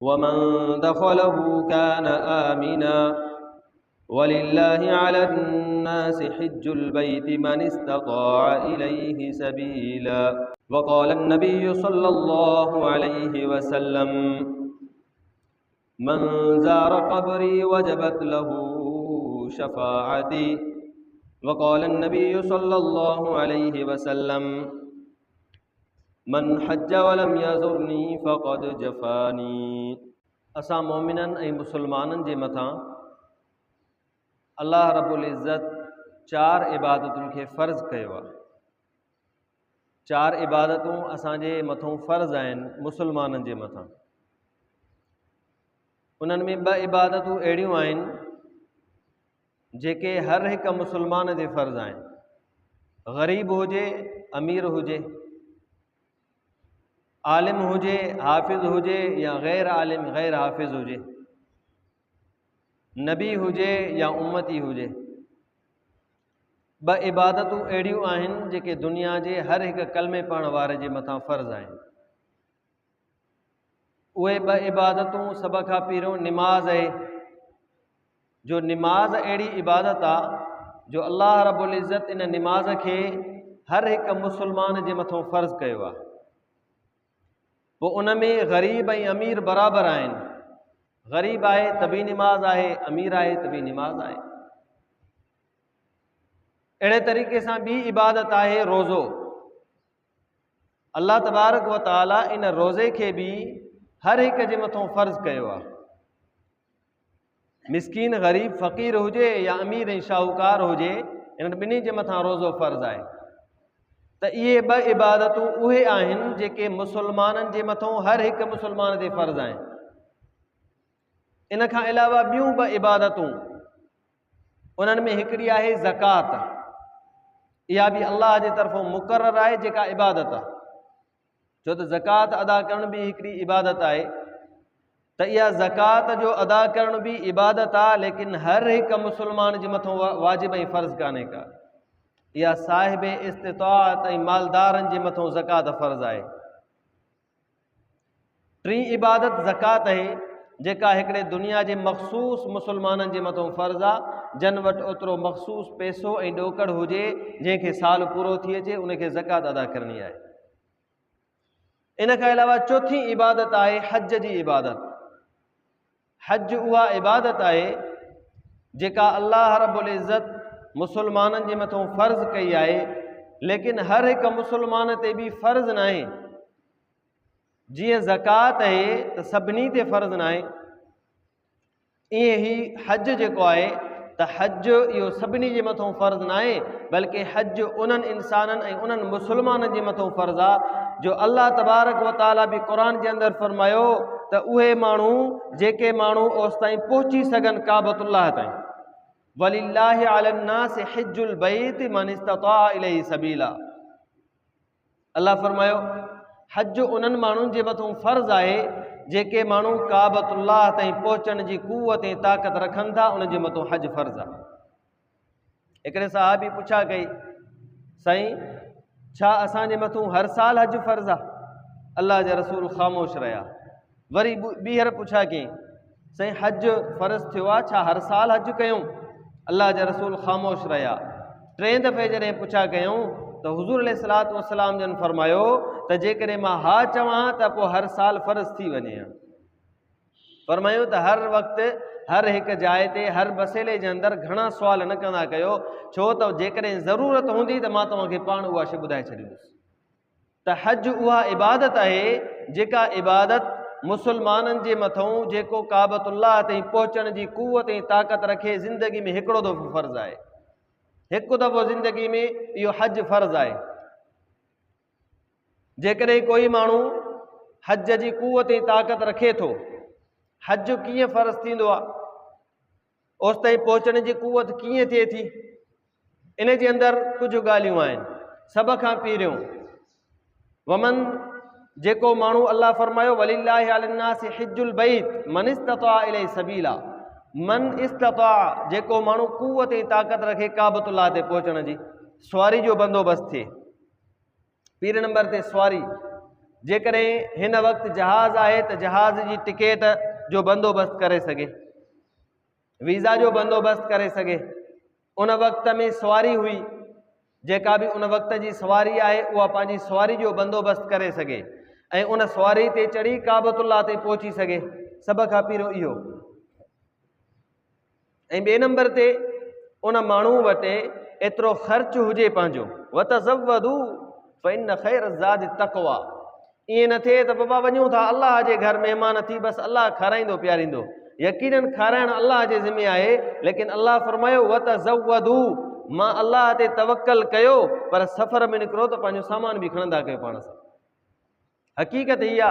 वमन दखलहु कान आमिना वलिल्लाहि अला अन्नासि हिज्जुल बैति मन इस्तताअ इलैहि सबीला वक़ाल अन्नबिय्यु सल्लल्लाहु अलैहि वसल्लम मन ज़ार क़ब्री वजबत लहू शफ़ाअती वक़ाल अन्नबिय्यु सल्लल्लाहु अलैहि वसल्लम मन हज्ज वलम यज़ुरनी फ़क़द जफ़ानी। असां मोमिनन ऐं मुसलमानन जे मथां अल्लाह रब्बुल इज़्ज़त चार इबादतुनि खे फ़र्ज़ कयो आहे। चार इबादतूं असांजे मथां फ़र्ज़ आहिनि मुसलमाननि जे मथां। उन्हनि में ॿ इबादतूं अहिड़ियूं आहिनि जेके हर हिकु मुसलमान ते फ़र्ज़ आहिनि, ग़रीब हुजे अमीर हुजे, आलिम हुजे हाफ़िज़ हुजे या ग़ैर आलिम ग़ैर हाफ़िज़ हुजे, नबी हुजे या उम्मती हुजे। ॿ इबादतूं अहिड़ियूं आहिनि जेके दुनिया जे हर हिकु कलमे पढ़ण वारे जे मथां फ़र्ज़ आहिनि। उहे ॿ इबादतूं सभ खां पहिरियों निमाज़ आहे, जो निमाज़ अहिड़ी इबादत आहे जो अल्लाह रब्बुल इज़्ज़त इन निमाज़ खे हर हिकु मुसलमान जे मथां फ़र्ज़ कयो आहे। पोइ उन में ग़रीब ऐं अमीर बराबरि आहिनि, ग़रीब आहे त बि निमाज़ आहे, अमीर आहे त बि निमाज़ आहे। अहिड़े तरीक़े सां ॿी इबादत आहे रोज़ो। अल्लाह तबारक व तआला इन रोज़े खे बि हर हिक जे मथां फ़र्ज़ कयो आहे। मिस्कीन ग़रीब फ़क़ीर हुजे या अमीर ऐं शाहूकार हुजे, इन ॿिन्ही जे मथां रोज़ो फ़र्ज़ आहे। त इहे ॿ इबादतूं उहे आहिनि जेके मुसलमाननि जे मथां हर हिकु मुसलमान ते फ़र्ज़ आहिनि। इन खां अलावा ॿियूं ॿ इबादतूं, उन्हनि में हिकिड़ी आहे ज़कात। इहा बि अल्लाह जे तरफ़ां मुक़ररु आहे जेका इबादत आहे, छो त ज़कात अदा करण बि हिकिड़ी इबादत आहे। त इहा ज़कात जो अदा करण बि इबादत आहे, लेकिन हर हिकु मुसलमान जे मथां वाजिब ऐं फ़र्ज़ कान्हे का। इहा साहिब इस्तिताअत ऐं मालदारनि जे मथां ज़कात फ़र्ज़ आहे। टी इबादत ज़कात आहे जेका हिकिड़े दुनिया जे मख़सूस मुसलमाननि जे मथां फ़र्ज़ आहे, जन वटि ओतिरो मख़सूस पैसो ऐं ॾोकड़ हुजे जंहिंखे साल पूरो थी अचे, उनखे ज़कात अदा करणी आहे। इन खां अलावा चौथी इबादत आहे हज जी इबादत। हज उहा इबादत आहे जेका अल्लाह रब्बुल इज़्ज़त मुसलमाननि जे मथां फ़र्ज़ कई आहे, लेकिन हर हिकु मुसलमान ते बि फ़र्ज़ न आहे। जीअं ज़कात आहे त सभिनी ते फ़र्ज़ न आहे, ईअं ई हज जेको आहे त हज इहो सभिनी जे मथां फ़र्ज़ न आहे, बल्कि हज उन्हनि इंसाननि ऐं उन्हनि मुसलमाननि जे मथां फ़र्ज़ आहे जो अल्लाह तबारक व तआला बि क़ुरान जे अंदरि फ़रमायो त उहे माण्हू जेके माण्हू ओसि ताईं पहुची सघनि काबतुल्लाह ताईं, वलिल्लाहि अला अन्नासि हिज्जुल बैत मन इस्तताअ इलैहि सबीला। अल्लाह फ़रमायो हज उन्हनि माण्हुनि जे मथां फ़र्ज़ आहे जेके माण्हू काबतुल्लाह ताईं पहुचण जी क़ुवत ऐं ताक़त रखनि था, उन जे मथां हज फ़र्ज़ आहे। हिकिड़े सहाबी पुछा कई, साईं छा असांजे मथां हर साल हज फ़र्ज़ आहे? अल्लाह जा रसूल ख़ामोश रहिया। वरी ॿीहर पुछा कई, साईं हज फ़र्ज़ थियो आहे, छा हर साल हज कयूं? अल्लाह जा रसूल ख़ामोश रहिया। टे दफ़े जॾहिं पुछा कयूं त हुज़ूर अलैहिस्सलातु वस्सलाम जन फ़रमायो त जेकॾहिं मां हा चवां त पोइ हर साल फ़र्ज़ थी वञे। फ़रमायो त हर वक़्तु हर हिकु जाइ ते हर मसइले जे अंदरि घणा सुवाल न कंदा कयो, छो त जेकॾहिं ज़रूरत हूंदी त मां तव्हांखे पाण उहा शइ ॿुधाए छॾींदुसि। त हज उहा इबादत आहे जेका इबादत मुसलमाननि जे मथां जेको काबतुल्लाह ताईं पहुचण जी क़ुवत ऐं ताक़त रखे, ज़िंदगी में हिकिड़ो दफ़ो फ़र्ज़ आहे। हिकु दफ़ो ज़िंदगी में इहो हज फ़र्ज़ आहे। जेकॾहिं कोई माण्हू हज जी क़ुवत ऐं ताक़त रखे थो, हज कीअं फ़र्ज़ थींदो आहे, ओसि ताईं पहुचण जी क़ुवत कीअं थिए थी, इन जे अंदरि कुझु ॻाल्हियूं आहिनि। सभ खां पहिरियों वमन, जेको माण्हू अल्लाह फ़रमायो वलिल्लाहि अला अन्नासि हिज्जुल बैत मन इस्तताअ इलैहि सबीला। मन इस्तताअ, जेको माण्हू क़ुवत ऐं ताक़त रखे काबतुल्लाह ते पहुचण जी, सवारी जो बंदोबस्तु थिए। पहिरें नंबर ते सवारी, जेकॾहिं हिन वक़्तु जहाज़ आहे त जहाज़ जी टिकेट जो बंदोबस्तु करे सघे, वीज़ा जो बंदोबस्तु करे सघे। उन वक़्त में सवारी हुई, जेका बि उन वक़्त जी सवारी आहे उहा पंहिंजी सवारी जो बंदोबस्तु करे सघे ऐं उन सवारी ते चढ़ी काबतुल्लाह ते पहुची सघे। सभ खां पहिरियों इहो। ऐं ॿिए नंबर ते उन माण्हू वटि एतिरो ख़र्चु हुजे पंहिंजो, वतज़व्वदू फ़इन्न ख़ैर ज़ाद तक़वा। ईअं न थिए त बाबा वञूं था अलाह जे घर महिमान थी, बसि अलाह खाराईंदो पीआरींदो। यकीनन खाराइण अलाह जे ज़िम्मे आहे, लेकिन अलाह फरमायो वतज़व्वदू, मां अलाह ते तवक्कल कयो, पर सफ़र में निकिरो त पंहिंजो सामान बि खणंदा कयो पाण सां। हक़ीक़त इहा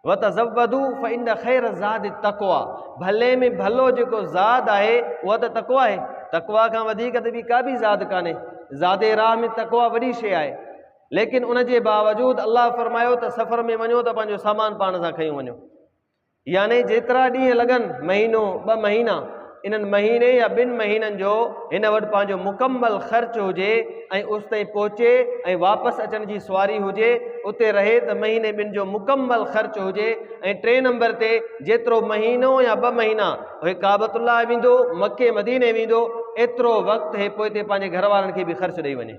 वतज़व्वदू फ़इन्न ख़ैर ज़ाद तक़वा, भले में भलो जेको ज़ाद आहे उहा त तक़वा आहे। तक़वा खां वधीक त ॿी का बि ज़ाद कान्हे। ज़ादे राह में तक़वा वॾी शइ आहे, लेकिन उन जे बावजूदि अलाह फरमायो त सफ़र में वञो त पंहिंजो सामान पाण सां खयूं वञो। यानी जेतिरा ॾींहं लॻनि, महीनो 2 महीना, इन्हनि महीने या 2 महीननि जो हिन वटि पंहिंजो मुकमल ख़र्चु हुजे ऐं उस ताईं पहुचे ऐं वापसि अचण जी सवारी हुजे, उते रहे त महीने 2 जो मुकमल ख़र्चु हुजे। ऐं 3 नंबर ते जेतिरो महीनो या 2 महीना उहे काबतुल्लाह वेंदो, मके मदीने वेंदो, एतिरो वक़्तु हे पोइ ते पंहिंजे घर वारनि खे बि ख़र्चु ॾेई वञे।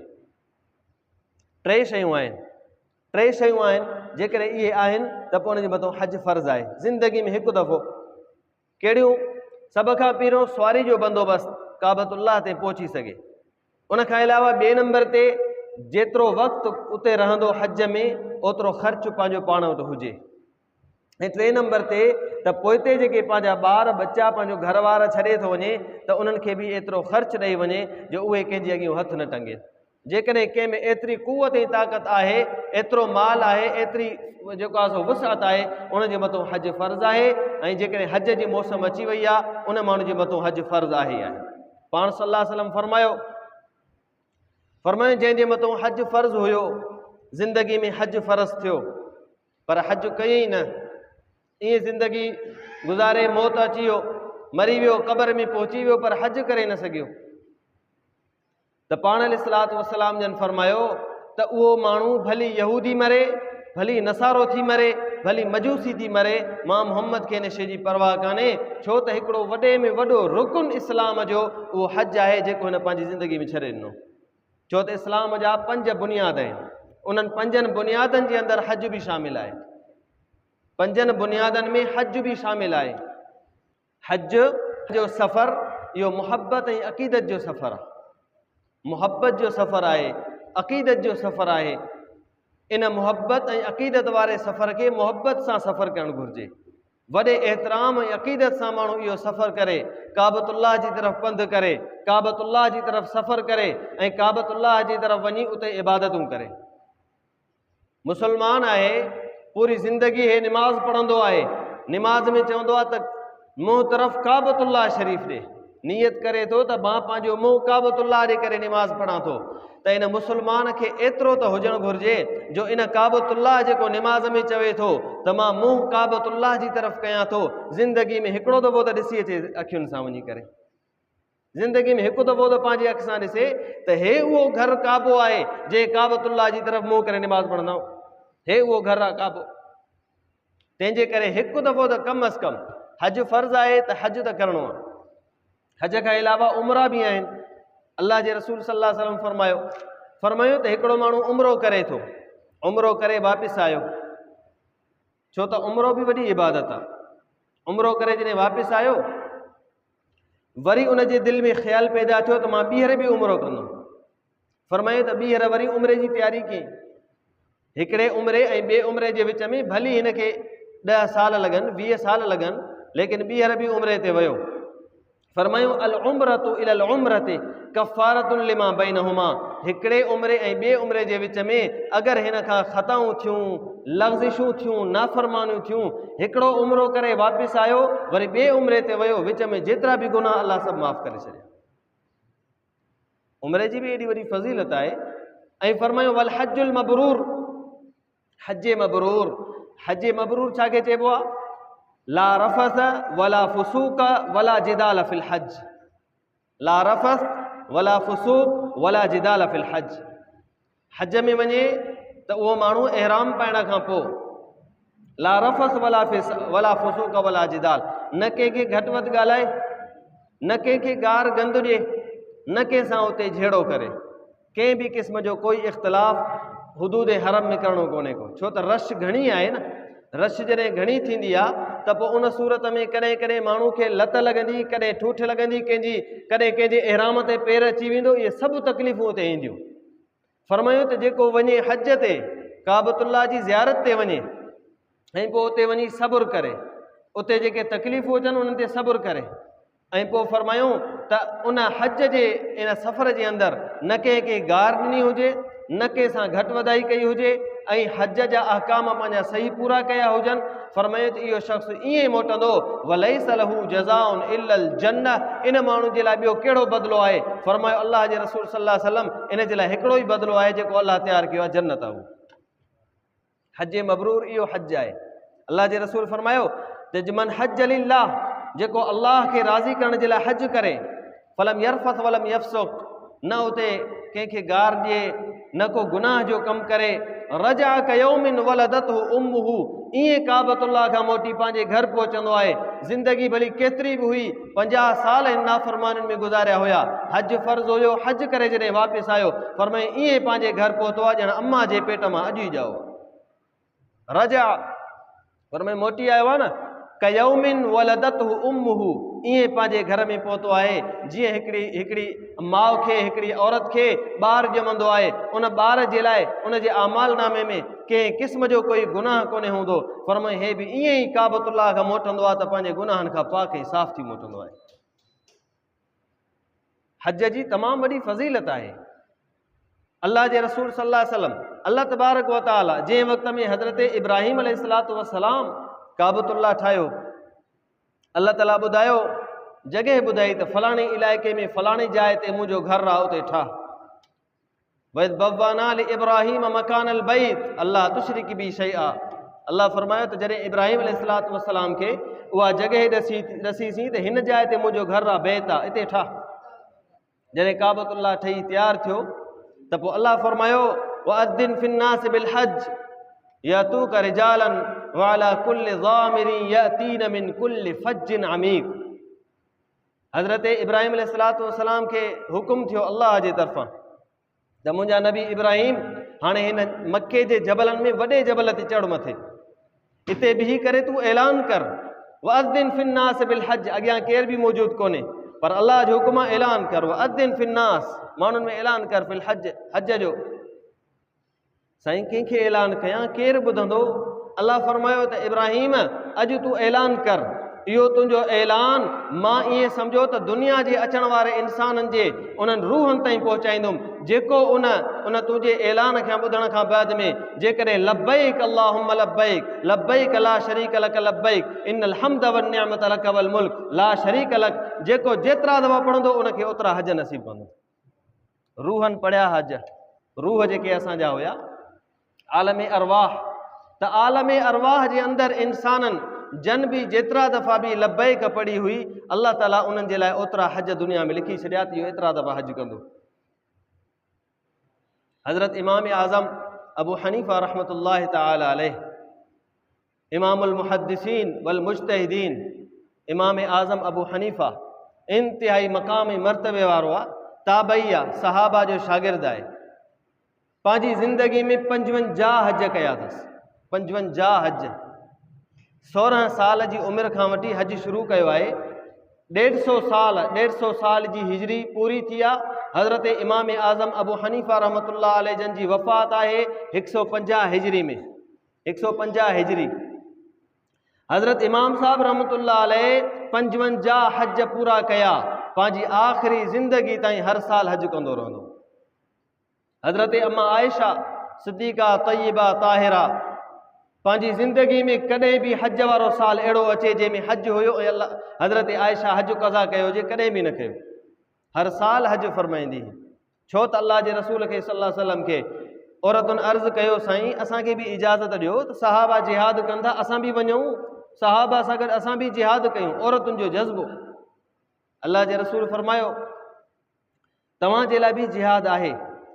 3 शयूं आहिनि, 3 शयूं आहिनि। जेकॾहिं इहे आहिनि त पोइ उनजे मथां हज फ़र्ज़ु आहे ज़िंदगी में हिकु दफ़ो। कहिड़ियूं? सभ खां पहिरियों सवारी जो बंदोबस्तु, काबतुल्लाह ते पहुची सघे। उन खां अलावा 2 नंबर ते जेतिरो वक़्तु उते रहंदो हज में, ओतिरो ख़र्चु पंहिंजो पाण वटि हुजे। ऐं 3 नंबर ते त पोइ ते जेके पंहिंजा ॿार बच्चा पंहिंजो घरवार छॾे थो वञे त उन्हनि खे बि एतिरो ख़र्चु ॾेई वञे जो उहे कंहिंजे अॻियां हथु न टंगे। जेकॾहिं कंहिं में एतिरी कुवत ऐं ताक़त आहे, एतिरो माल आहे, एतिरी जेको आहे सो वुसअत आहे, उनजे मथां हज फ़र्ज़ु आहे। ऐं जेकॾहिं हज जी मौसम अची वई आहे, उन माण्हू जे मथां हज फ़र्ज़ु आहे ई आहे। पाण सल्लल्लाहु अलैहि वसल्लम फरमायो जंहिंजे मथां हज फ़र्ज़ु हुयो, ज़िंदगी में हज फ़र्ज़ु थियो पर हज कयईं न, ईअं ज़िंदगी गुज़ारे मौत अची वियो, मरी वियो, क़ब्र में पहुची वियो, पर हज करे न सघियो। त पाण अलैहिस्सलातु वस्सलाम जन फरमायो त उहो माण्हू भली यहूदी मरे, भली नसारो थी मरे, भली मजूसी थी मरे, मां मोहम्मद खे इन शइ जी परवाह कान्हे, छो त हिकिड़ो वॾे में वॾो रुकुन इस्लाम जो उहो हज आहे जेको हिन पंहिंजी ज़िंदगी में छॾे ॾिनो। छो त इस्लाम जा 5 बुनियाद आहिनि, उन्हनि 5 बुनियादनि जे अंदरि हज बि शामिल आहे। 5 बुनियादनि में हज बि शामिल आहे। हज जो सफ़र इहो मुहबत ऐं अक़ीदत जो सफ़र आहे। मुहबत जो सफ़र आहे, अक़ीदत जो सफ़र आहे। इन मुहबत ऐं अक़ीदत वारे सफ़र खे मुहबत सां सफ़र करणु घुरिजे। वॾे एतिराम ऐं अक़ीदत सां माण्हू इहो सफ़र करे, काबतुल्लाह जी तरफ़ पंधु करे, काबतुल्लाह जी तरफ़ सफ़र करे ऐं काबतुल्लाह जी तरफ़ वञी उते इबादतूं करे। मुसलमान आहे, पूरी ज़िंदगी हे निमाज़ पढ़ंदो आहे, निमाज़ में चवंदो आहे त मुंहुं तरफ़ काबतुल्लाह शरीफ़ ॾे, नियत करे थो त मां पंहिंजो मुंहुं काबतुल्लाह ॾे करे निमाज़ पढ़ां थो। त इन मुसलमान खे एतिरो त हुजणु घुरिजे जो इन काबतुल्लाह जेको निमाज़ में चवे थो त मां मुंहुं काबतुल्लाह जी तरफ़ कयां थो, ज़िंदगी में हिकिड़ो दफ़ो त ॾिसी अचे अखियुनि सां वञी करे, ज़िंदगी में हिकु दफ़ो त पंहिंजी अखि सां ॾिसे त हे उहो घर काबो आहे जे काबतुल्लाह जी तरफ़ मुंहुं करे निमाज़ पढ़ंदा आहियूं, हे उहो घर आहे काबो। तंहिंजे करे हिकु दफ़ो त कम अज़ कम हज फ़र्ज़ु आहे त हज त करिणो आहे। हज खां अलावा उमरा बि आहिनि। अल्लाह जे रसूल सल्लल्लाहु अलैहि वसल्लम फरमायो त हिकिड़ो माण्हू उमरो करे थो, उमरो करे वापसि आयो, छो त उमरो बि वॾी इबादत आहे। उमरो करे जॾहिं वापसि आयो, वरी उनजे दिलि में ख़्यालु पैदा थियो त मां ॿीहर बि उमरो कंदुमि। फरमायो त ॿीहर वरी उमिरे जी तयारी कई। हिकिड़े उमिरे ऐं ॿिए उमिरे जे विच में भली हिनखे 10 साल लॻनि, 20 साल लॻनि, लेकिन ॿीहर बि उमिरे ते वियो। फरमायूं अल उम्रतु इलल उम्रति कफ़ारतुन लिमा बैनहुमा, हिकिड़े उमिरे ऐं ॿिए उमिरे जे विच में अगरि हिन खां ख़ताऊं थियूं, लग़्ज़िशूं थियूं, नाफ़रमानियूं थियूं, हिकिड़ो उमिरो करे वापसि आयो, वरी ॿिए उमिरे ते वियो, विच में जेतिरा बि गुनाह अलाह सभु माफ़ करे छॾिया। उमिरे जी बि एॾी वॾी फ़ज़ीलत आहे। ऐं फरमायूं वल हज्जुल मबरूर, हज मबरूर, हज मबरूर छाखे चइबो आहे? ला रफ़स वला फुसूक वला जिदाल फिल हज, ला रफ़स वला फुसूक वला जिदाल फिल हज। हज में वञे त उहो माण्हू एहराम पाइण खां पोइ ला रफ़स वला फुसूक वला जिदाल, न कंहिंखे घटि वधि ॻाल्हाए, न कंहिंखे गार गंद ॾिए, न कंहिंसां उते झेड़ो करे, कंहिं बि क़िस्म जो कोई इख़्तिलाफ़ हुदूद हरम में करिणो कोन्हे को। छो त रश घणी आहे न, रश जॾहिं घणी थींदी आहे त पोइ उन सूरत में कॾहिं कॾहिं माण्हू खे लत लॻंदी, कॾहिं ठूठ लॻंदी कंहिंजी, कॾहिं कंहिंजे एहराम ते पेर अची वेंदो, इहे सभु तकलीफ़ूं उते ईंदियूं। फरमायूं त जेको वञे हज ते काबतुल्लाह जी ज़ियारत ते वञे ऐं पोइ उते वञी सब्र करे, उते जेके तकलीफ़ूं अचनि उन्हनि ते सब्र करे, ऐं पोइ फरमायूं त उन हज जे इन सफ़र जे अंदरि न कंहिंखे गार ॾिनी हुजे, न कंहिंसां घटि वधाई कई हुजे, ऐं हज जा अहकाम पंहिंजा सही पूरा कया हुजनि। फरमायो त इहो शख़्स ईअं मोटंदो वलैस लहू जज़ाउन इल्लल जन्नह, इन माण्हू जे लाइ ॿियो कहिड़ो बदिलो आहे? फरमायो अल्लाह जे रसूल सल्लल्लाहु अलैहि वसल्लम इन जे लाइ हिकिड़ो ई बदिलो आहे जेको अल्लाह तयारु कयो आहे, जन्नत आहे। हज मबरूर इहो हज आहे। अल्लाह जे रसूल फरमायो त मन हज लिल्लाह, जेको अल्लाह खे राज़ी करण जे लाइ हज करे, फलम यरफस वलम यफसुक, न उते कंहिंखे गार ॾिए, न को गुनाह जो कमु करे, रजा कयौमिन वलदतहु उम्मुहु, ईअं काबतुल्लाह खां मोटी पंहिंजे घर पहुचंदो आहे। ज़िंदगी भली केतिरी बि हुई, 50 साल हिन नाफ़रमानियुनि में गुज़ारिया हुया, हज फ़र्ज़ हुयो, हज करे जॾहिं वापसि आयो फरमाए ईअं पंहिंजे घर पहुतो आहे ॼण अम्मा जे पेट मां अॼु ई ॼाओ। रजा फरमाए मोटी आयो आहे न, कयौमिन वलदतहु उम्मुहु, ईअं पंहिंजे घर में पहुतो आहे जीअं हिकिड़ी माउ खे, हिकिड़ी औरत खे ॿारु ॼमंदो आहे, उन ॿार जे लाइ उन जे आमाल नामे में कंहिं क़िस्म जो कोई गुनाह कोन्हे हूंदो। फरमाए हे बि ईअं ई काबतुल्लाह खां मोटंदो आहे त पंहिंजे गुनाहनि खां पाक ऐं साफ़ थी मोटंदो आहे। हज जी तमामु वॾी फज़ीलत आहे। अल्लाह जे रसूल सल्लल्लाहु अलैहि वसल्लम, अल्लाह तबारक व तआला जंहिं वक़्त में हज़रत इब्राहिम अलैहिस्सलातु वस्सलाम काबतुल्लाह ठाहियो, अल्लाह ताला ॿुधायो, जॻह ॿुधाई त फलाणे इलाइक़े में फलाणी जाइ ते मुंहिंजो घर आहे, उते ठाह। वइद बव्वाना लि इब्राहिम मकानल बैत अल्लाह तुशरिक बि शैआ, अल्लाह फरमायो त जॾहिं इब्राहिम अलैहिस्सलातु वस्सलाम खे उहा जॻह ॾसीसीं त हिन जाइ ते मुंहिंजो घर आहे, बैत आहे, इते ठाह। जॾहिं काबतुल्लाह ठही तयारु थियो त पोइ अल्लाह फरमायो वअद्दिन फिन्नास बिल हज यतूक रिजालन वअला कुल्लि ज़ामिरिन यअतीन मिन कुल्लि फज्जिन अमीक। हज़रत इब्राहिम अलैहिस्सलातु वस्सलाम खे हुकुम थियो अल्लाह जे तरफ़ां त मुंहिंजा नबी इब्राहिम हाणे हिन मके जे जबलनि में वॾे जबल ते चढ़ मथे, हिते बिही करे तूं ऐलान कर वअद्दिन फिन्नास बिल हज, अॻियां केर बि मौजूदु कोन्हे पर अल्लाह जो हुकुम आहे ऐलान कर वअद्दिन फिन्नास, माण्हुनि में ऐलान कर फिल हज, हज जो। साईं कंहिंखे ऐलान कयां, केरु ॿुधंदो? अल्लाह फरमायो त इब्राहिम अॼु तूं ऐलान कर, इहो तुंहिंजो ऐलान मां ईअं सम्झो त दुनिया जे अचण वारे इंसाननि जे उन्हनि रूहनि ताईं पहुचाईंदुमि जेको उन तुंहिंजे ऐलान खे ॿुधण खां बाद में जेकॾहिं लब्बैक अल्लाहुम्मा लब्बैक लब्बैक ला शरीक लक लब्बैक इन्नल हम्द वन निअमत लक वल मुल्क ला शरीक लक, जेको जेतिरा दफ़ा पढ़ंदो उनखे ओतिरा हज नसीब कंदो। रूहनि पढ़िया हज, रूह जेके असांजा हुया आलम अरवाह, त आलम अरवाह जे अंदरि इंसाननि जन बि जेतिरा दफ़ा बि लब्बैक पढ़ी हुई, अल्लाह ताला उन्हनि जे लाइ ओतिरा हज दुनिया में लिखी छॾिया त इहो एतिरा दफ़ा हज कंदो। हज़रत इमाम आज़म अबू हनीफ़ा रहमतुल्लाह तआला अलैह, इमामुल मुहद्दिसीन वल मुज्तहिदीन, इमाम आज़म अबू हनीफ़ा इंतिहाई मक़ामी मर्तबे वारो आहे, ताबई आहे, सहाबा जो शागिर्द आहे। पंहिंजी ज़िंदगी में 55 हज कया अथसि, 55 हज। 16 साल जी उमिरि खां वठी हज शुरू कयो आहे। 150 साल जी हिजरी पूरी थी आहे। हज़रत इमाम आज़म अबू हनीफ़ा रहमतुल्लाह अलैह जन जी वफ़ात आहे 150 हिजरी में, 150 हिजरी। हज़रत इमाम साहब रहमतुल्लाह अलैह 55 हज पूरा कया, पंहिंजी आख़िरी ज़िंदगी ताईं हर साल हज कंदो रहंदो। हज़रत अम्मा आयशा सिद्दीक़ा तय्यबा ताहिरा पंहिंजी ज़िंदगी में कॾहिं बि हज वारो साल अहिड़ो अचे जंहिंमें हज हुयो ऐं अल्लाह हज़रत आयशा हज कज़ा कयो हुजे, कॾहिं बि न कयो, हर साल हज फरमाईंदी। छो त अल्लाह जे रसूल खे सल्लल्लाहु अलैहि वसल्लम खे औरतुनि अर्ज़ु कयो साईं असांखे बि इजाज़त ॾियो त सहाबा जिहाद कनि था, असां बि वञूं, सहाबा सां गॾु असां बि जिहाद कयूं, औरतुनि जो जज़्बो। अल्लाह जे रसूल फरमायो तव्हां जे लाइ बि जिहाद आहे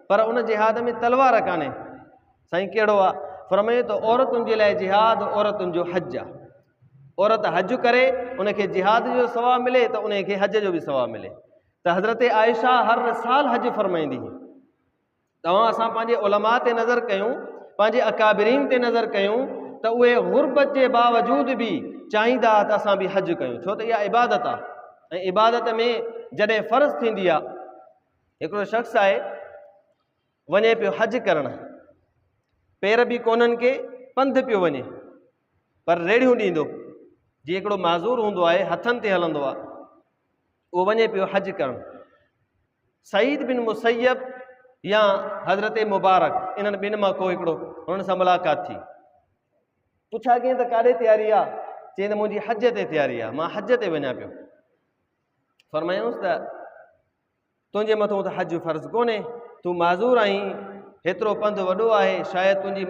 पर उन जिहाद में तलवार कान्हे, साईं कहिड़ो आहे? फरमाए त औरतुनि जे लाइ जिहाद औरतुनि जो हज आहे। औरत हज करे उनखे जिहाद जो सवाबु मिले त उनखे हज जो बि सवाबु मिले। त हज़रत आयशा हर साल हज फरमाईंदी हुई। तव्हां असां पंहिंजे उलमा ते नज़र कयूं, पंहिंजे अकाबिरीन ते नज़र कयूं त उहे गुरबत जे बावजूद बि चाहींदा त असां बि हज कयूं, छो त इहा इबादत आहे। ऐं इबादत में जॾहिं फ़र्ज़ थींदी आहे, हिकिड़ो शख़्स आहे वञे पियो हज करणु, पेर बि कोन्हनि खे, पंधु पियो वञे, पर रेड़ियूं ॾींदो, जीअं हिकिड़ो माज़ूर हूंदो आहे हथनि ते हलंदो आहे, उहो वञे पियो हज करणु। सईद बिन मुसैयब या हज़रत मुबारक, इन्हनि ॿिनि मां को हिकिड़ो हुननि सां मुलाक़ात थी। पुछा कईं त काॾे तयारी आहे? चई त मुंहिंजी हज ते तयारी आहे, मां हज ते वञा पियो। फरमायूंसि त तुंहिंजे मथां त हज फ़र्ज़ु कोन्हे, तूं माज़ूर आहीं, हेतिरो पंधु वॾो आहे, शायदि तुंहिंजी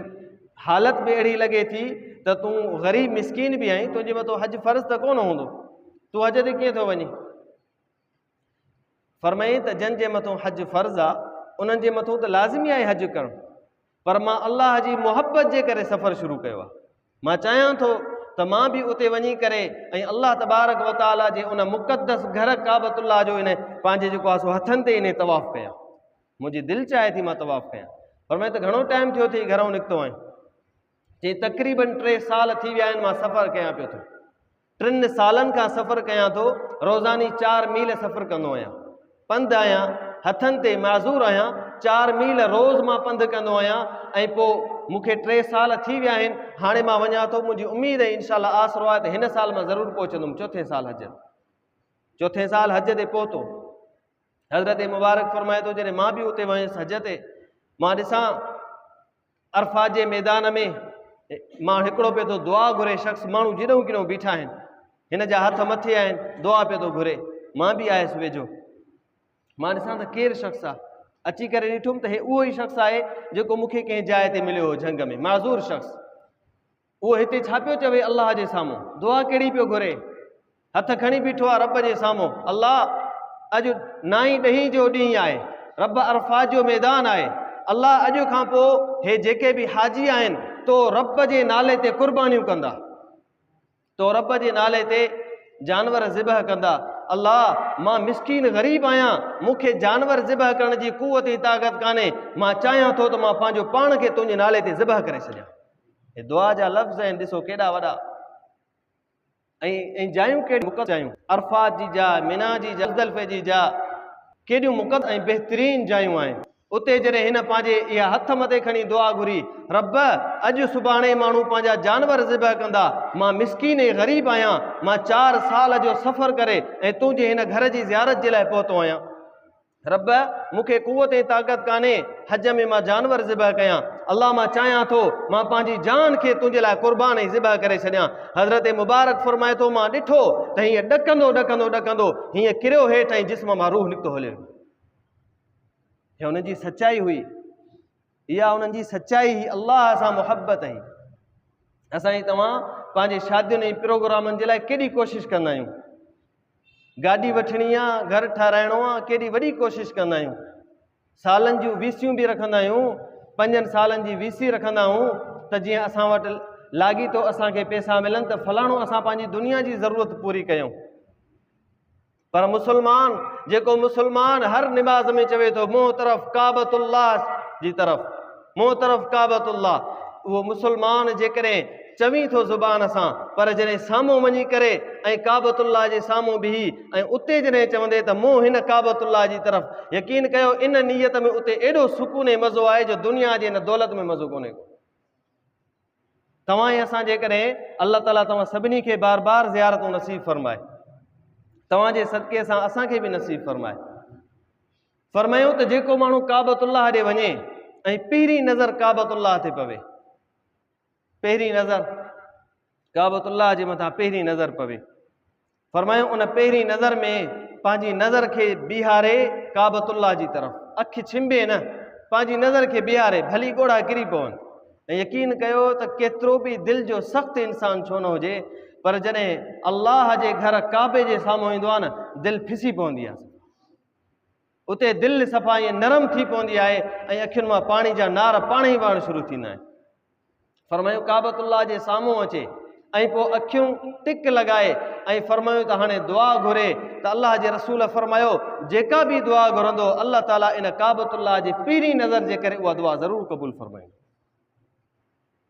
हालत बि अहिड़ी लॻे थी त तूं ग़रीब मिसकीन बि आहीं, तुंहिंजे मथां हज फ़र्ज़ु त कोन हूंदो, तूं हज ते कीअं थो वञी? फरमाईं त जंहिंजे मथां हज फ़र्ज़ु आहे उन्हनि जे मथां त लाज़िमी आहे हज करणु, पर मां अल्लाह जी मुहबत जे करे सफ़र शुरू कयो आहे। मां चाहियां थो त मां बि उते वञी करे ऐं अल्लाह तबारक व ताला जे उन मुक़द्दस घर काबतुल्लाह जो इन पंहिंजे जेको आहे सो हथनि ते इन तवाफ़ कयां। मुंहिंजी दिलि चाहे थी मां तवाफ़ कयां। पर मैं त घणो टाइम थियो थी घरों निकितो आहियां। चई तक़रीबन 3 साल थी विया आहिनि मां सफ़र कयां पियो थो। 3 सालनि खां सफ़र कयां थो, रोज़ानी 4 मील सफ़र कंदो आहियां, पंधु आहियां, हथनि ते माज़ूर आहियां, 4 मील रोज़ मां पंधु कंदो आहियां। ऐं पोइ मूंखे 3 साल थी विया आहिनि, हाणे मां वञा थो, मुंहिंजी उमेद आहे इंशाअल्लाह आसरो आहे त हिन साल मां ज़रूरु पहुचंदुमि। 4 साल हज ते पहुतो। हज़रत मुबारक फरमाए थो जॾहिं मां बि उते वयुसि हज ते, मां ॾिसां अरफात जे मैदान में मां हिकिड़ो पियो थो दुआ घुरे, शख़्स माण्हू जिॾऊं किॾऊं बीठा आहिनि, हिन जा हथ मथे आहिनि, दुआ पियो थो घुरे। मां बि आयुसि वेझो, मां ॾिसां त केरु शख़्स आहे, अची करे ॾिठुमि त हे उहो ई शख़्स आहे जेको मूंखे कंहिं जाइ ते मिलियो हो जंग में, माज़ूर शख़्स। उहो हिते छा पियो चवे अल्लाह जे साम्हूं, दुआ कहिड़ी पियो घुरे, हथ खणी बीठो आहे रब जे साम्हूं, अल्लाह अॼु 9 ॾहीं जो ॾींहुं आहे, रब अरफात जो मैदान आहे, अल्लाह अॼु खां पोइ हे जेके बि हाजी आहिनि तो रब जे नाले ते कुर्बानियूं कंदा, तो रब जे नाले ते जानवर ज़िबह कंदा। अल्लाह मां मिसकीन ग़रीब आहियां, मूंखे जानवर ज़िबह करण जी कुवत ऐं ताक़त कान्हे, मां चाहियां थो त मां पंहिंजो पाण खे तुंहिंजे नाले ते ज़िबह करे छॾियां। हे दुआ जा लफ़्ज़ आहिनि, ॾिसो केॾा वॾा। ऐं जायूं कहिड़ियूं मुक़द्दस जायूं, अरफात जी जाइ, मिना जी जाइ, मुज़दलिफ़े जी जाइ, केॾियूं मुक़द्दस ऐं बहितरीन जायूं आहिनि। उते जॾहिं हिन पंहिंजे इहा हथ मथे खणी दुआ घुरी, रब अॼु सुभाणे माण्हू पंहिंजा जानवर ज़िबह कंदा, मां मिसकीन ऐं ग़रीब आहियां, मां 4 साल जो सफ़र करे ऐं तुंहिंजे हिन घर जी ज़ियारत जे लाइ पहुतो आहियां, रब मूंखे कुवत ऐं ताक़त कान्हे हज में मां जानवर ज़िबह कयां, अल्लाह मां चाहियां थो मां पंहिंजी जान खे तुंहिंजे लाइ कुर्बान ऐं ज़िबह करे छॾियां। हज़रत मुबारक फरमाए थो मां ॾिठो त हीअं ॾकंदो ॾकंदो ॾकंदो हीअं किरियो हेठि ऐं जिस्म मां रूह निकितो हले। हीअ हुनजी सचाई हुई, इहा उन्हनि जी सचाई ही, अल्लाह सां मुहबत आई। असां तव्हां पंहिंजे शादियुनि ऐं प्रोग्रामनि जे लाइ केॾी कोशिशि कंदा आहियूं, गाॾी वठणी आहे, घर ठाराइणो आहे, केॾी वॾी कोशिशि कंदा आहियूं, सालनि जूं वीसियूं बि रखंदा आहियूं, 5 सालनि जी वीसी रखंदा आहियूं त जीअं असां वटि लाॻी थो असांखे पैसा मिलनि त फलाणो असां पंहिंजी दुनिया जी ज़रूरत पूरी कयूं। पर मुसलमान जेको मुसलमान हर निमाज़ में चवे थो मुंहुं तरफ़ काबतुल्लाह जी तरफ़, मुंहुं तरफ़ काबतुल्लाह, उहो मुसलमान जेकॾहिं चवी थो ज़ुबान सां, पर जॾहिं साम्हूं वञी करे ऐं काबतुल्लाह जे साम्हूं बीही ऐं उते जॾहिं चवंदे त मुंहुं हिन काबतुल्लाह जी तरफ़, यकीन कयो इन नीयत में उते एॾो सुकून ऐं मज़ो आहे जो दुनिया जे हिन दौलत में मज़ो कोन्हे को। तव्हां ऐं असां जेकॾहिं अल्लाह ताला तव्हां सभिनी खे बार बार ज़ियारतूं नसीब फरमाए, तव्हांजे सदके सां असांखे बि नसीब फरमाए। फरमायूं त जेको माण्हू काबतुल्लाह ॾे वञे ऐं पहिरीं नज़र काबतुल्लाह ते पवे, पहिरीं नज़र काबतुल्लाह जे मथां पहिरीं नज़र पवे, फरमायूं उन पहिरीं नज़र में पंहिंजी नज़र खे बीहारे काबतुल्लाह जी तरफ़, अखि छिंबे न, पंहिंजी नज़र खे बीहारे, भली ॻोढ़ा किरी पवनि। ऐं यकीन कयो त केतिरो बि दिलि जो सख़्तु इंसानु छो न हुजे, पर जॾहिं अल्लाह जे घर काबे जे साम्हूं ईंदो आहे न, दिलि फिसी पवंदी आहे। उते दिलि सफ़ा ईअं नरम थी पवंदी आहे ऐं अखियुनि मां पाणी जा नार पाण ई वहणु शुरू थींदा आहिनि। फरमायूं काबतुल्लाह जे साम्हूं अचे ऐं पोइ अखियूं टिक लॻाए ऐं फरमायूं त हाणे दुआ घुरे त अल्लाह जे रसूल फरमायो जेका बि दुआ घुरंदो अल्लाह ताला इन काबतुल्लाह जे पीरी नज़र जे करे उहा दुआ ज़रूरु क़बूल फरमाईंदो।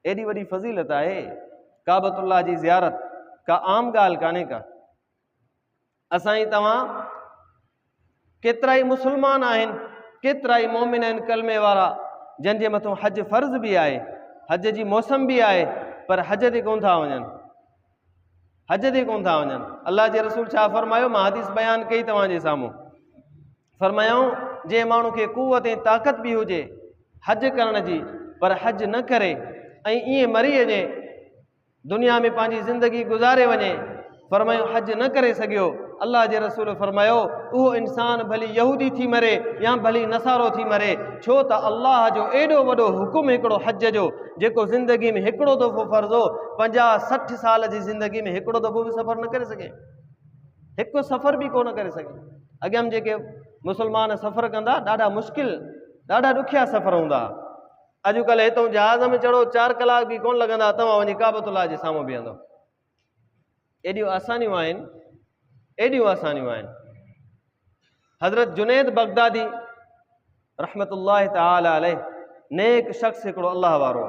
एॾी वॾी फज़ीलत आहे काबतुल्लाह जी ज़ियारत, का आम ॻाल्हि कान्हे का। असां ई तव्हां केतिरा ई मुस्लमान आहिनि, केतिरा ई मोमिन आहिनि कलमे वारा जंहिंजे मथां हज फ़र्ज़ बि आहे, हज जी मौसम बि आहे, पर हज ते कोन था वञनि, हज ते कोन था वञनि। अल्लाह जे रसूल छा फरमायो, मां हदीस बयानु कई तव्हांजे साम्हूं, फरमायूं जंहिं माण्हू खे कुवत ऐं ताक़त बि हुजे हज करण जी, पर हज न करे ऐं ईअं मरी वञे, दुनिया में पंहिंजी ज़िंदगी गुज़ारे वञे, फरमायूं हज न करे सघियो, अल्लाह जे रसूल फरमायो उहो इंसान भली यहूदी थी मरे या भली नसारो थी मरे, छो त अल्लाह जो एॾो वॾो हुकुम हिकिड़ो हज जो, जेको ज़िंदगी में हिकिड़ो दफ़ो फ़र्ज़ हो, 50-60 साल जी ज़िंदगी में हिकिड़ो दफ़ो बि सफ़र न करे सघे, हिकु सफ़र बि कोन करे सघे। अॻियां जेके मुस्लमान सफ़र कंदा ॾाढा मुश्किल, ॾाढा ॾुखिया सफ़र हूंदा। अॼुकल्ह हितां जहाज़ में चढ़ो 4 कलाक बि कोन लॻंदा, तव्हां वञी काबतुल्लाह जे साम्हूं बीहंदो। एॾियूं आसानियूं आहिनि, एॾियूं आसानियूं आहिनि। हज़रत जुनैद बगदादी रहमतुल्लाह तआला अलैह नेक शख़्स हिकिड़ो अल्लाह वारो,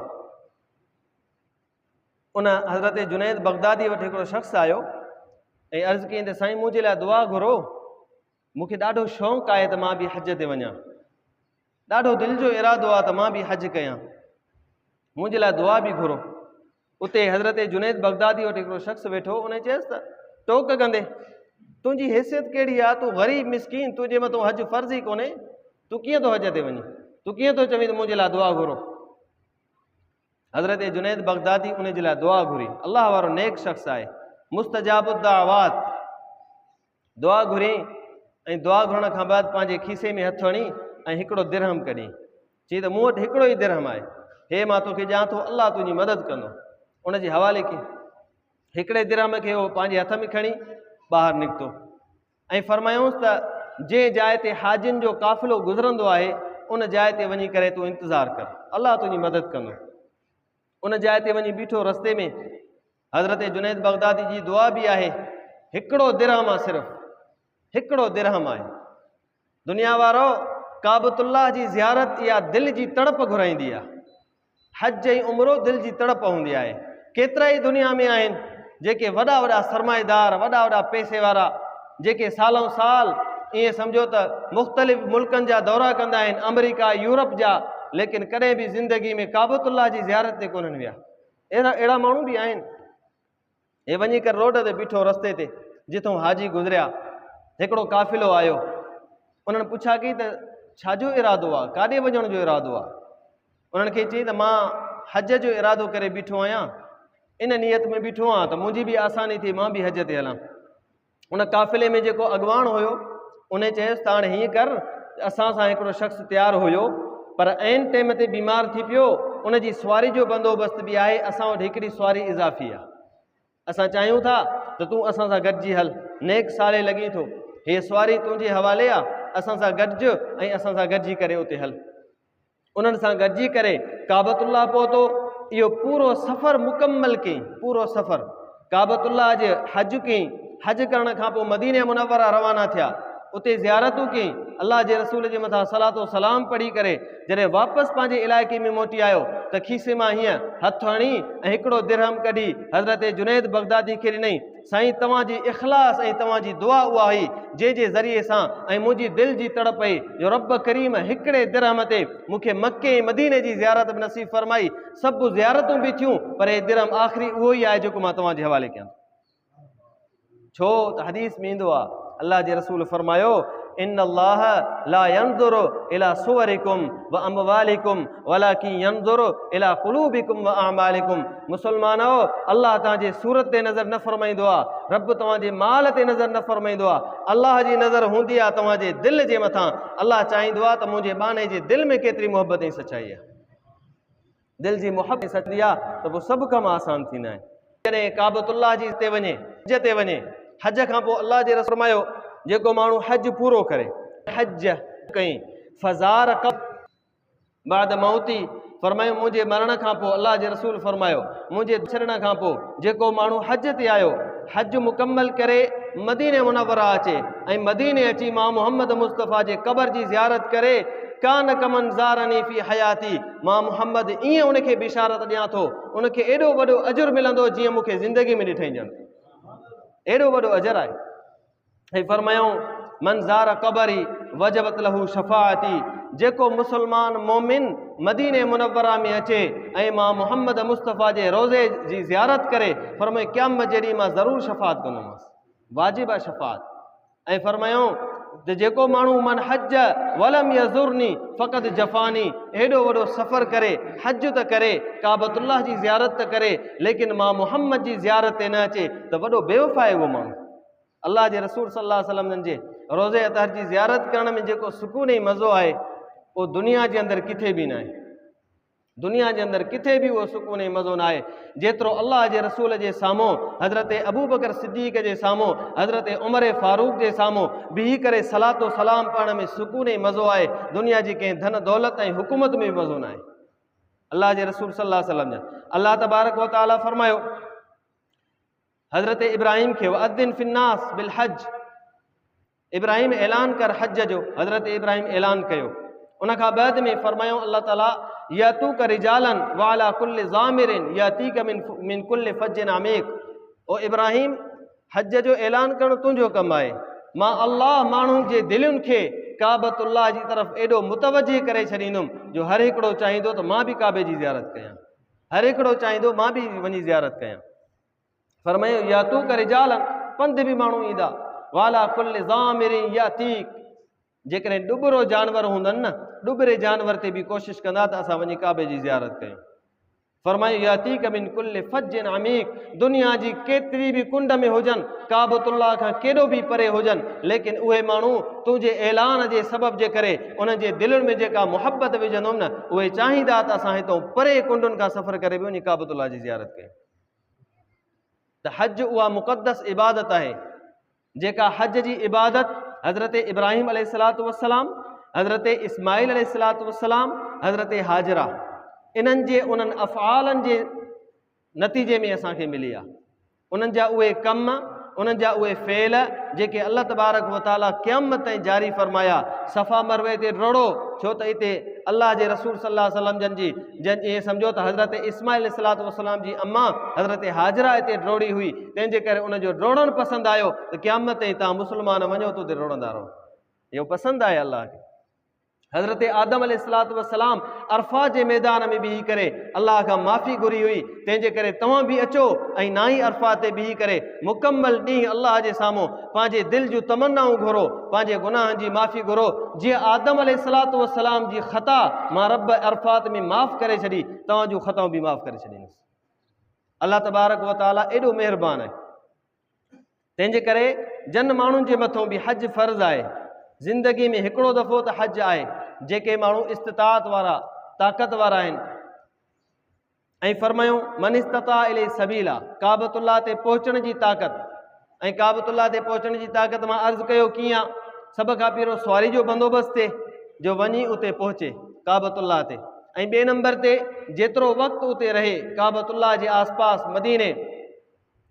उन हज़रत जुनैद बगदादी वटि हिकिड़ो शख़्स आयो ऐं अर्ज़ु कयईं त साईं मुंहिंजे लाइ दुआ घुरो, मूंखे ॾाढो शौक़ु आहे त मां बि हज ते वञा, ॾाढो दिलि जो इरादो आहे त मां बि हज कयां, मुंहिंजे लाइ दुआ बि घुरो। उते हज़रत जुनैद बगदादी वटि हिकिड़ो शख़्स वेठो, उन चयसि त टोक कंदे, तुंहिंजी हैसियत कहिड़ी आहे, तूं ग़रीब मिसकीन, तुंहिंजे मथां हज फ़र्ज़ ई कोन्हे, तूं कीअं थो हज ते वञी, तूं कीअं थो चवीं त मुंहिंजे लाइ दुआ घुरो। हज़रत जुनैद बगदादी उन जे लाइ दुआ घुरी, अल्लाह वारो नेक शख़्स आहे, मुस्तजाबुद्दावात, दुआ घुरी ऐं दुआ घुरण खां बाद पंहिंजे खीसे में हथु हणी ऐं हिकिड़ो दिरहम कढी, चई त मूं वटि हिकिड़ो ई दिरहम आहे, हे मां तोखे ॼां थो अल्लाह तुंहिंजी मदद कंदो। उन जे हवाले कई, हिकिड़े दिरहम खे उहो पंहिंजे हथ में खणी ॿाहिरि निकितो ऐं फरमायूंसि त जंहिं जाइ ते हाजियुनि जो काफ़िलो गुज़रंदो आहे उन जाइ ते वञी करे तूं इंतज़ारु कर, अल्लाह तुंहिंजी मदद कंदो। उन जाइ ते वञी बीठो, रस्ते में हज़रत जुनैद बगदादी जी दुआ बि आहे, हिकिड़ो दिरहम आहे, सिर्फ़ु हिकिड़ो दिरहम आहे। दुनिया वारो काबतुल्लाह जी ज़ियारत इहा दिलि जी तड़प घुराईंदी आहे, हज ऐं उमरो दिलि जी तड़प हूंदी आहे। केतिरा ई दुनिया में आहिनि जेके वॾा वॾा सरमाएदार, वॾा वॾा पैसे वारा, जेके सालों साल ईअं सम्झो त मुख़्तलिफ़ मुल्कनि जा दौरा कंदा आहिनि, अमेरिका यूरोप जा, लेकिन कॾहिं बि ज़िंदगी में काबतुल्लाह जी ज़ियारत ते कोन्हनि विया। अहिड़ा माण्हू बि आहिनि। हे वञी करे रोड ते बीठो, रस्ते ते जिथों हाजी गुज़रिया, हिकिड़ो काफ़िलो आयो, उन्हनि पुछा कई त छाजो इरादो आहे, काॾे वञण जो इरादो आहे? उन्हनि खे चई त मां हज जो इरादो करे बीठो आहियां, इन नियत में बीठो आहियां त मुंहिंजी बि आसानी थी, मां बि हज ते हलां। उन काफ़िले में जेको अॻुवाण हुयो उन चयसि त हाणे हीअं कर, असां सां हिकिड़ो शख़्स तयारु हुयो पर ऐन टाइम ते बीमार थी पियो, उन जी सुवारी जो बंदोबस्त बि आहे, असां वटि हिकिड़ी सुवारी इज़ाफ़ी आहे, असां चाहियूं था त तूं असां सां गॾिजी हल, नेक साले लॻी थो, हीअ सुवारी तुंहिंजे हवाले आहे, असां सां गॾिजो ऐं असां सां गॾिजी करे उते हल। उन्हनि सां गॾिजी करे काबतुल्लाह पहुतो। इहो पूरो सफ़र मुकम्मल कई, पूरो सफ़र काबतुल्लाह जे हज कई। हज करण खां पोइ मदीने मुनव्वरा रवाना थिया, उते ज़ियारतूं कई, अल्लाह जे रसूल जे मथां सलातो सलाम पढ़ी करे जॾहिं वापसि पंहिंजे इलाइक़े में मोटी आयो त खीसे मां हीअं हथु हणी ऐं हिकिड़ो दिरहम कढी हज़रत जुनैद बगदादी खे ॾिनई, साईं तव्हांजी इख़लास ऐं तव्हांजी दुआ उहा हुई जंहिंजे ज़रिए सां ऐं मुंहिंजी दिलि जी तड़प हुई जो रब करीम हिकिड़े दिरहम ते मूंखे मके ऐं मदीने जी ज़ियारत बि नसीब फरमाई। सभु ज़ियारतूं बि थियूं पर हे दिरहम आख़िरी उहो ई आहे जेको मां तव्हांजे हवाले कयां। छो त हदीस में ईंदो आहे, अल्लाह जे रसूल फरमायो, इन अल्लाह ला यंज़ुरु इला सुवरिकुम व अमवालिकुम वलाकिन यंज़ुरु इला क़ुलूबिकुम व अअमालिकुम। मुसलमानो, अल्लाह तव्हांजे सूरत ते नज़र न फरमाईंदो आहे, रब तव्हांजे माल ते नज़र न फरमाईंदो आहे, अल्लाह जी नज़र हूंदी आहे तव्हांजे दिलि जे मथां। अल्लाह चाहींदो आहे त मुंहिंजे बाने जे दिलि में केतिरी मोहबत ऐं सचाई आहे। दिलि जी मोहबत सची आहे त पोइ सभु कम आसान थींदा आहिनि। जॾहिं काबतुल्लाह जी ते वञे, हज ते वञे, हज खां पोइ अल्लाह जे रसूल फरमायो जेको माण्हू हज पूरो करे, हज कई फ़ज़ार कब बाद मौती फरमायो मुझे मरण खां पोइ अल्लाह जे रसूल फरमायो मुझे छॾण खां पोइ जेको माण्हू हज ते आयो हज मुकम्मल करे मदीने मुनव्वरा अचे ऐं मदीने अची मां मोहम्मद मुस्तफ़ा जे क़बर जी ज़ियारत करे कान कमन ज़ारनी फ़ी हयाती मां मोहम्मद ईअं उनखे बिशारत ॾियां थो उनखे एॾो वॾो अजुर मिलंदो जीअं मूंखे ज़िंदगी में ॾिठई ॼण एॾो वॾो अजर आहे। ऐं फरमायूं मन ज़ार क़बरी वजबत लहू शफ़ाअती जेको मुसलमान मोमिन मदीने मुनव्वरा में अचे ऐं मां मोहम्मद मुस्तफ़ा जे रोज़े जी ज़ियारत करे फरमायो क़यामत जे ॾींहुं मां ज़रूरु शफ़ात कंदोमांसि वाजिब आहे शफ़ात। ऐं फरमायूं त जेको माण्हू मन हज वलम यज़ुरनी फ़क़त जफ़ानी हेॾो वॾो सफ़र करे हज त करे काबतुल्लाह जी ज़ियारत त करे लेकिन मां मोहम्मद जी ज़ियारत ते न अचे त वॾो बेवफ़ा आहे उहो माण्हू। अल्लाह जे रसूल सल्लल्लाहु अलैहि वसल्लम जे रोज़े अतहर जी ज़ियारत करण में जेको सुकून ऐं मज़ो आहे उहो दुनिया जे अंदरि किथे बि न आहे दुनिया जे अंदरि किथे बि उहो सुकून ऐं मज़ो न आहे जेतिरो अल्लाह जे रसूल जे साम्हूं हज़रत अबू बकर सिद्दीक़ जे साम्हूं हज़रत उमर फारूक जे साम्हूं बीही करे सलातो सलाम पढ़ण में सुकून ऐं मज़ो आहे दुनिया जी कंहिं धन दौलत ऐं हुकूमत में बि मज़ो न आहे। अल्लाह जे रसूल सल्लल्लाहु अलैहि वसल्लम जा अल्लाह तबारक व तआला फरमायो हज़रत इब्राहिम खे वअद्दिन फिन्नास बिल हज इब्राहिम ऐलान कर हज जो हज़रत इब्राहिम ऐलान कयो उन खां बाद में फरमायो अल्लाह ताला यातू का रिजालन वाला कुल्ल ज़ामिरिन याती का मिन कुल्ल फज्जिन अमीक ओ इब्राहिम हज जो ऐलान करणु तुंहिंजो कमु आहे मां अल्लाह माण्हुनि जे दिलुनि खे काबतुल्लाह जी तरफ़ एॾो मुतवजी करे छॾींदुमि जो हर हिकिड़ो चाहींदो त मां बि काबे जी ज़ियारत कयां हर हिकिड़ो चाहींदो मां बि वञी ज़ियारत कयां। फरमायो यातू का रिजालन पंधि बि माण्हू ईंदा वाला कुल्ल ज़ामिरिन यातीक जेकॾहिं ॾुबरो जानवर हूंदनि न ॾुबरे जानवर ते बि कोशिशि कंदा त असां वञी काबे जी ज़ियारत कयूं। फरमायो यातीक मिन कुल्ल फज्जिन अमीक दुनिया जी केतिरी बि कुंड में हुजनि काबतुल्लाह खां केॾो बि परे हुजनि लेकिन उहे माण्हू तुंहिंजे ऐलान जे सबब जे करे उन्हनि जे दिलनि में जेका मुहबत विझंदुमि न उहे चाहींदा त असां हितां परे कुंडुनि खां सफ़र करे बि वञी काबतुल्लाह जी ज़ियारत कयूं। त हज उहा मुक़द्दस इबादत आहे जेका हज जी इबादत हज़रत इब्राहिम अलैहिस्सलातु वस्सलाम हज़रत इस्माइल अलैहिस्सलातु वस्सलाम हज़रत हाजरा इन्हनि जे उन्हनि अफ़आलनि जे नतीजे में असांखे मिली आहे उन्हनि जा उहे कम उन्हनि जा उहे फ़ेल जेके अल्लाह तबारक व तआला क़यामत ताईं जारी फ़रमाया सफ़ा मरवे ते रोड़ो छो त हिते अल्लाह जे रसूल सल्लल्लाहु अलैहि वसल्लम जन ईअं सम्झो त हज़रत इस्माइल अलैहिस्सलातु वस्सलाम जी अम्मा हज़रत हाजरा हिते ड्रोड़ी हुई तंहिंजे करे उनजो ड्रोड़णु पसंदि आयो त क़यामत ताईं तव्हां मुस्लमान वञो त उते रोड़ंदा रहो इहो पसंदि आहे अल्लाह खे। हज़रत आदम अलैहिस्सलातु वस्सलाम अरफा जे मैदान में बीही करे अल्लाह खां माफ़ी घुरी हुई तंहिंजे करे तव्हां बि अचो ऐं ना ई अरफा ते बीही करे मुकम्मल ॾींहुं अल्लाह जे साम्हूं पंहिंजे दिलि जूं तमन्नाऊं घुरो पंहिंजे गुनाहनि जी माफ़ी घुरो जीअं आदम अलैहिस्सलातु वस्सलाम जी ख़ता मां रब अरफात में माफ़ करे छॾी तव्हांजूं ख़ताऊं बि माफ़ करे छॾींदुसि। अल्लाह तबारक व तआला एॾो महिरबान आहे तंहिंजे करे जन माण्हुनि जे मथां बि हज फ़र्ज़ आहे ज़िंदगी में हिकिड़ो दफ़ो त हज आहे जेके माण्हू इस्तिताअत वारा ताक़त वारा आहिनि ऐं फरमायूं मन इस्तता इलैहि सबीला काबतुल्लाह ते पहुचण जी ताक़त ऐं काबतुल्लाह ते पहुचण जी ताक़त मां अर्ज़ु कयो कीअं सभ खां पहिरियों सवारी जो बंदोबस्तु थिए जो वञी उते पहुचे काबतुल्लाह ते ऐं ॿिए नंबर ते जेतिरो वक़्तु उते रहे काबतुल्लाह जे आसपास मदीने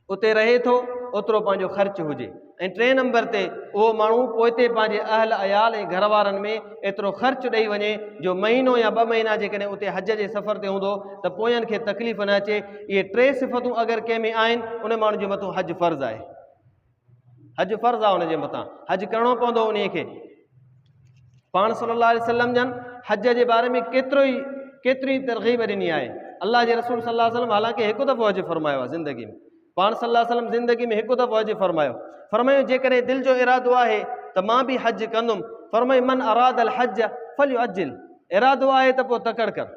उते रहे थो ओतिरो पंहिंजो ख़र्चु हुजे ऐं टे नंबर ते उहो माण्हू पोइ ते पंहिंजे अहल अयाल ऐं घर वारनि में एतिरो ख़र्चु ॾेई वञे जो महीनो या 2 महीना जेकॾहिं उते हज जे सफ़र ते हूंदो त पोयनि खे तकलीफ़ न अचे। इहे 3 सिफ़तूं अगरि कंहिं में आहिनि उन माण्हू जे मथां हज फ़र्ज़ु आहे हज फ़र्ज़ु आहे उनजे मथां हज करिणो पवंदो उन खे। पाण सल्लल्लाहु अलैहि वसल्लम जन हज जे बारे में केतिरी तरग़ीब ॾिनी आहे। अल्लाह जे रसूल सल्लल्लाहु अलैहि वसल्लम हालांकि हिकु दफ़ो हज फ़रमायो आहे ज़िंदगी में पाण सल्लल्लाहु अलैहि वसल्लम ज़िंदगी में हिकु दफ़ो हज फरमायो जेकॾहिं दिलि जो इरादो आहे त मां बि हज कंदुमि फरमायो मन अराद अल हज फलयुअज्जिल इरादो आहे त पोइ तकड़ कर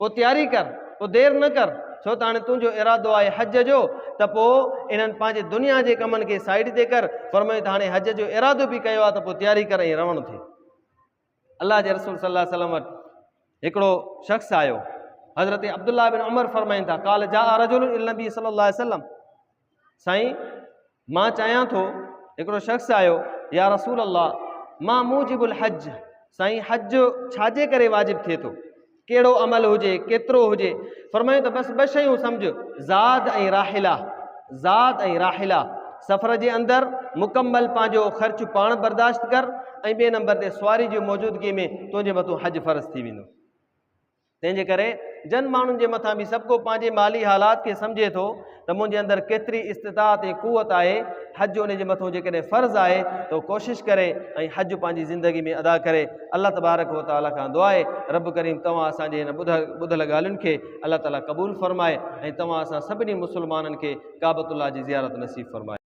पोइ तयारी कर पोइ देरि न कर छो त हाणे तुंहिंजो इरादो आहे हज जो त पोइ इन्हनि पंहिंजे दुनिया जे कमनि खे साइड ते कर फरमायो त हाणे हज जो इरादो बि कयो आहे त पोइ तयारी कर ऐं रवणु थिए। अल्लाह जे रसूल सल्लल्लाहु अलैहि वसल्लम वटि हिकिड़ो शख़्स आयो हज़रत अब्दुल्लाह बिन उमर फरमाइनि था काल जा रजुल इल नबी सल्लल्लाहु अलैहि वसल्लम साईं मां चाहियां थो हिकिड़ो शख़्स आयो या रसूल अल्लाह मां मूजिबुल हज साईं हज छाजे करे वाजिब थिए थो, कहिड़ो अमल हुजे, केतिरो हुजे। फरमायूं त बसि ॿ शयूं सम्झ, ज़ाद ऐं राहिला। ज़ाद ऐं राहिला, सफ़र जे अंदरि मुकमल पंहिंजो ख़र्चु पाण बर्दाश्त कर, ऐं ॿिए नंबर ते सुवारी जी मौजूदगी में तुंहिंजे मथां हज फ़र्ज़ थी वेंदो। तंहिंजे करे जन माण्हुनि जे मथां बि सभु को पंहिंजे माली हालात खे सम्झे थो त मुंहिंजे अंदरि केतिरी इस्तिताअत ऐं क़ुवत आहे, हज उन जे मथां जेकॾहिं फ़र्ज़ु आहे त उहो कोशिशि करे ऐं हज पंहिंजी ज़िंदगी में अदा करे। अलाह तबारक व तआला खां दुआ आहे, रब करीम तव्हां असांजे हिन ॿुधल ॻाल्हियुनि खे अलाह ताला क़बूल फ़रमाए ऐं तव्हां असां सभिनी मुस्लमाननि खे काबतुल्लाह जी ज़ियारत नसीब फ़रमाए।